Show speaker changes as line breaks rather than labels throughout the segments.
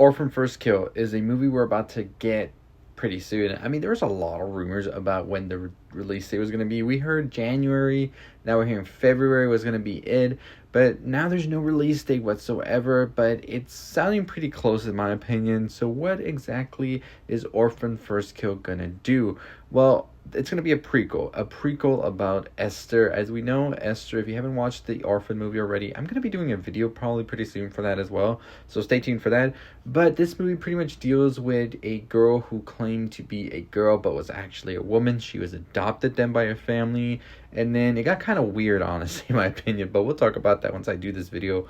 Orphan First Kill is a movie we're about to get pretty soon. I mean, there was a lot of rumors about when the release date was going to be. We heard January, now we're hearing February was going to be it, but now there's no release date whatsoever, but it's sounding pretty close in my opinion. So what exactly is Orphan First Kill going to do? Well, it's going to be a prequel about Esther. As we know, Esther, if you haven't watched the Orphan movie already, I'm going to be doing a video probably pretty soon for that as well, so stay tuned for that. But this movie pretty much deals with a girl who claimed to be a girl but was actually a woman. She was adopted then by her family, and then it got kind of weird, honestly, in my opinion, but we'll talk about that once I do this video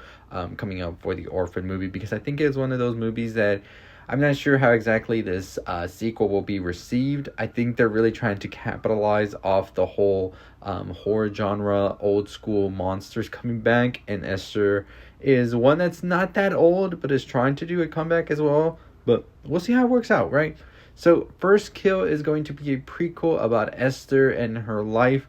coming up for the Orphan movie, because I think it's one of those movies that I'm not sure how exactly this sequel will be received. I think they're really trying to capitalize off the whole horror genre, old school monsters coming back, and Esther is one that's not that old but is trying to do a comeback as well. But we'll see how it works out, right? So First Kill is going to be a prequel about Esther and her life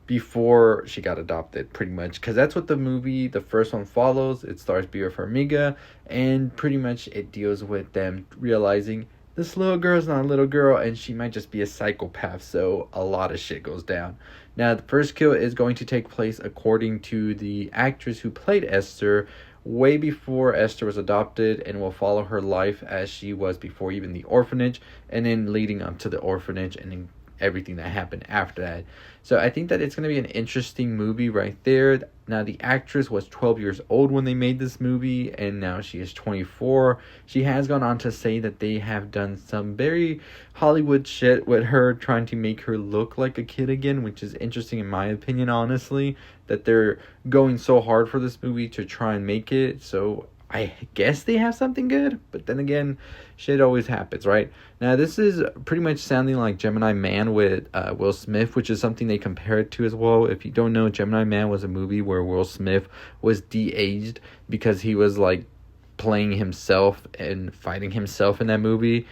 before she got adopted, pretty much, because that's what the first one follows. It stars Bia Farmiga, and pretty much it deals with them realizing this little girl's not a little girl and she might just be a psychopath, so a lot of shit goes down. Now, the First Kill is going to take place, according to the actress who played Esther, way before Esther was adopted, and will follow her life as she was before even the orphanage, and then leading up to the orphanage, and then everything that happened after that. So I think that it's going to be an interesting movie right there. Now, the actress was 12 years old when they made this movie, and now she is 24. She has gone on to say that they have done some very Hollywood shit with her, trying to make her look like a kid again, which is interesting in my opinion, honestly, that they're going so hard for this movie to try and make it. So I guess they have something good, but then again, shit always happens, right? Now, this is pretty much sounding like Gemini Man with Will Smith, which is something they compare it to as well. If you don't know, Gemini Man was a movie where Will Smith was de-aged because he was like playing himself and fighting himself in that movie.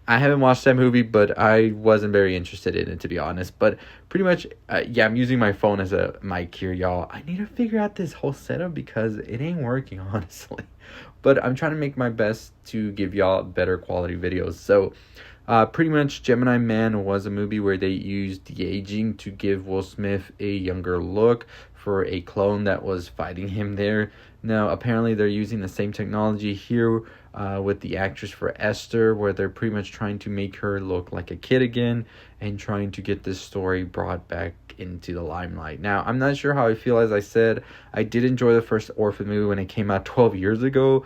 I haven't watched that movie, but I wasn't very interested in it, to be honest. But pretty much, yeah, I'm using my phone as a mic here, y'all. I need to figure out this whole setup because it ain't working, honestly. But I'm trying to make my best to give y'all better quality videos. So, pretty much, Gemini Man was a movie where they used de-aging to give Will Smith a younger look for a clone that was fighting him there. Now, apparently, they're using the same technology here with the actress for Esther, where they're pretty much trying to make her look like a kid again and trying to get this story brought back into the limelight. Now, I'm not sure how I feel. As I said, I did enjoy the first Orphan movie when it came out 12 years ago,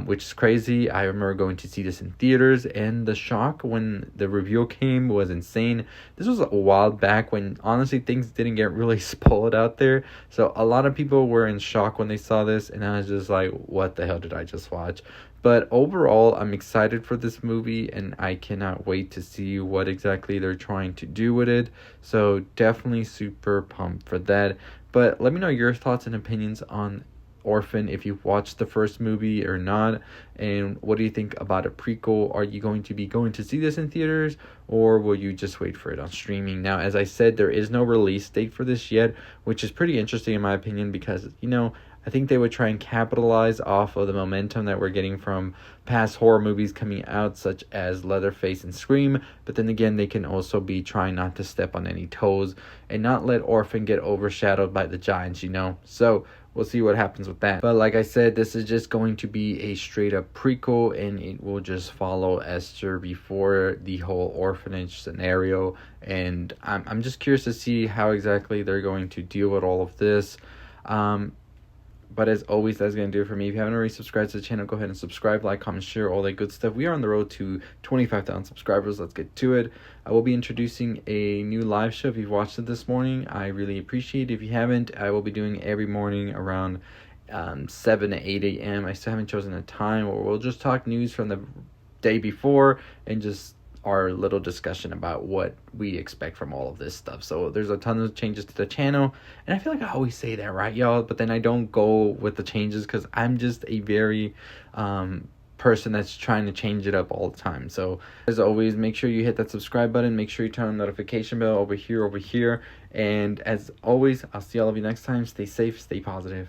which is crazy. I remember going to see this in theaters, and the shock when the reveal came was insane. This was a while back when, honestly, things didn't get really spoiled out there. So a lot of people were in shock when they saw this, and I was just like, what the hell did I just watch? But overall, I'm excited for this movie, and I cannot wait to see what exactly they're trying to do with it. So definitely super pumped for that. But let me know your thoughts and opinions on Orphan, if you've watched the first movie or not, and what do you think about a prequel? Are you going to see this in theaters, or will you just wait for it on streaming? Now, as I said, there is no release date for this yet, which is pretty interesting in my opinion, because, you know, I think they would try and capitalize off of the momentum that we're getting from past horror movies coming out, such as Leatherface and Scream. But then again, they can also be trying not to step on any toes and not let Orphan get overshadowed by the giants, you know? So we'll see what happens with that. But like I said, this is just going to be a straight up prequel, and it will just follow Esther before the whole orphanage scenario. And I'm just curious to see how exactly they're going to deal with all of this. But as always, that's going to do it for me. If you haven't already subscribed to the channel, go ahead and subscribe, like, comment, share, all that good stuff. We are on the road to 25,000 subscribers. Let's get to it. I will be introducing a new live show. If you've watched it this morning, I really appreciate it. If you haven't, I will be doing every morning around 7 to 8 a.m. I still haven't chosen a time, or we'll just talk news from the day before and just our little discussion about what we expect from all of this stuff. So there's a ton of changes to the channel, and I feel like I always say that, right, y'all? But then I don't go with the changes because I'm just a very person that's trying to change it up all the time. So as always, make sure you hit that subscribe button, make sure you turn on the notification bell over here, and as always, I'll see all of you next time. Stay safe, stay positive.